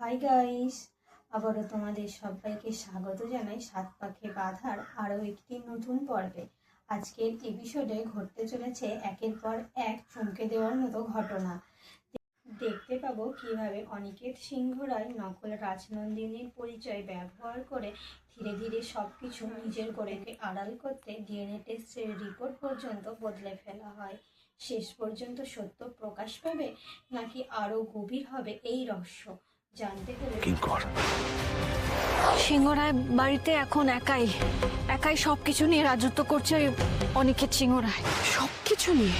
Hi guys, আবারও তোমাদের সবাইকে স্বাগত জানাই সাত পাকে বাঁধার আরও একটি নতুন পর্বে। আজকের এপিসোডে ঘটতে চলেছে একের পর এক চমকে দেওয়ার মতো ঘটনা। দেখতে পাবো কিভাবে অনিকেত সিংহ রায় নকল রাজনন্দিনীর পরিচয় ব্যবহার করে ধীরে ধীরে সবকিছু নিজের গড়েকে আড়াল করতে ডিএনএ টেস্টের রিপোর্ট পর্যন্ত বদলে ফেলা হয়। শেষ পর্যন্ত সত্য প্রকাশ পাবে নাকি আরো গভীর হবে এই রহস্য জানতে হলে সিংহ রায় বাড়িতে এখন একাই একাই সবকিছু নিয়ে রাজত্ব করছে অনিকেত সিংহ রায়। সবকিছু নিয়ে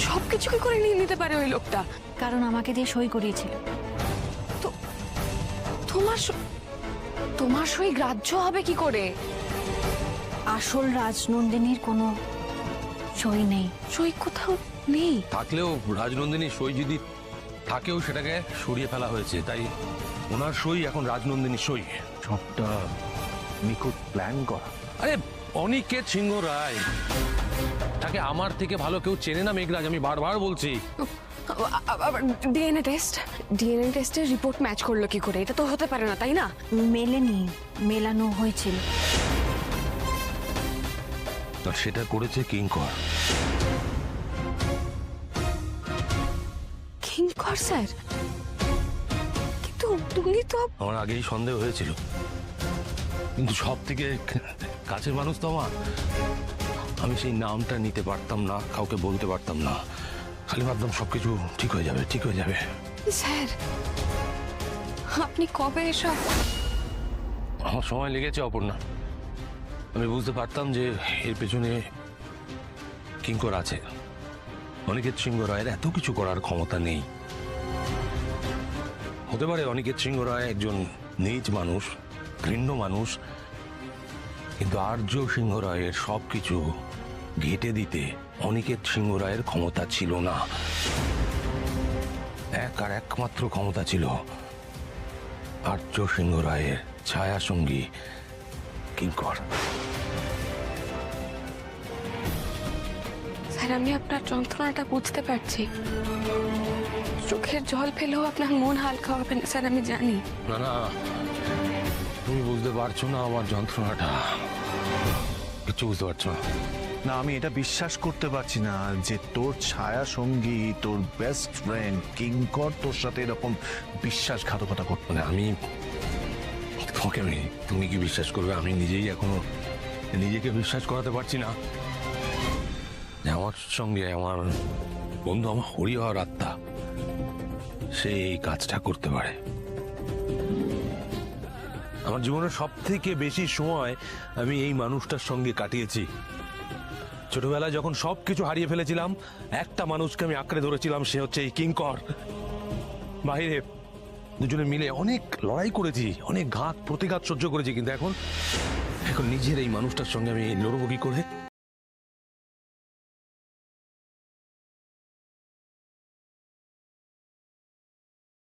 সবকিছু কি করে নিয়ে নিতে পারে ওই লোকটা? কারণ আমাকে দিয়ে সই করিয়েছিল। তো তোমার সই গ্রাহ্য হবে কি করে? আসল রাজনন্দিনীর কোনো সই নেই। সই কোথাও নেই। থাকলেও রাজনন্দিনীর সই যদি থাকেও সেটাকে সরিয়ে ফেলা হয়েছে, তাই ওনার সই এখন রাজনন্দিনীর সই। সবটা নিখুঁত প্ল্যান করা। আরে অনিকেত সিংহ রায় তাকে আমার থেকে ভালো কেউ চেনে না মেঘরাজ, আমি বারবার বলছি। ডিএনএ টেস্টের রিপোর্ট ম্যাচ করলো কি করে? এটা তো হতে পারে না, তাই না? মেলেনি, মেলানো হয়েছিল। আর সেটা করেছে কিঙ্কর। কিঙ্কর স্যার? কিন্তু তুমি তো আমার আগেই সন্দেহ হয়েছিল, কিন্তু সব থেকে কাছের মানুষ তো আমার। আমি সেই নামটা নিতে পারতাম না, কাউকে বলতে পারতাম না। খালি ভাবতাম সবকিছু ঠিক হয়ে যাবে, ঠিক হয়ে যাবে। স্যার আপনি কবে এসব? আমার সময় লেগেছে অপর্ণা। আমি বুঝতে পারতাম যে এর পেছনে কিঙ্কর আছে। অনিকেত সিংহ রায়ের এত কিছু করার ক্ষমতা নেই। হতে পারে অনিকেত সিংহ রায় একজন নীচ মানুষ, ঘৃণ্য মানুষ, কিন্তু আর্য সিংহ রায়ের সবকিছু ঘেঁটে দিতে অনিকেত সিংহ রায়ের ক্ষমতা ছিল না। এক আর একমাত্র ক্ষমতা ছিল আর্য সিংহ রায়ের ছায়া সঙ্গী কিঙ্কর। স্যার আমি আপনার যন্ত্রণাটা বুঝতে পারছি। চোখের জল ফেলেও আপনার মন হালকা হবে না স্যার, আমি জানি। না না, তুমি বুঝতে পারছো না আমার যন্ত্রণাটা, কিছু বুঝতে পারছো না। না, আমি এটা বিশ্বাস করতে পারছি না যে তোর ছায়া সঙ্গী, তোর বেস্ট ফ্রেন্ড কিঙ্কর তোর সাথে এরকম বিশ্বাসঘাতকতা করতে। মানে আমি তোমাকে, তুমি কি বিশ্বাস করবে? আমি নিজেই এখনো নিজেকে বিশ্বাস করাতে পারছি না যে আমার সঙ্গে আমার বন্ধু, আমার হরি হওয়ার আত্মা, সে এই কাজটা করতে পারে। আমার জীবনের সব থেকে বেশি সময় আমি এই মানুষটার সঙ্গে কাটিয়েছি। ছোটবেলায় যখন সবকিছু হারিয়ে ফেলেছিলাম, একটা মানুষকে আমি আঁকড়ে ধরেছিলাম, সে হচ্ছে এই কিঙ্কর। বাইরে দুজনে মিলে অনেক লড়াই করেছি, অনেক ঘাত প্রতিঘাত সহ্য করেছি, কিন্তু এখন নিজের এই মানুষটার সঙ্গে আমি লড়বো কি করে?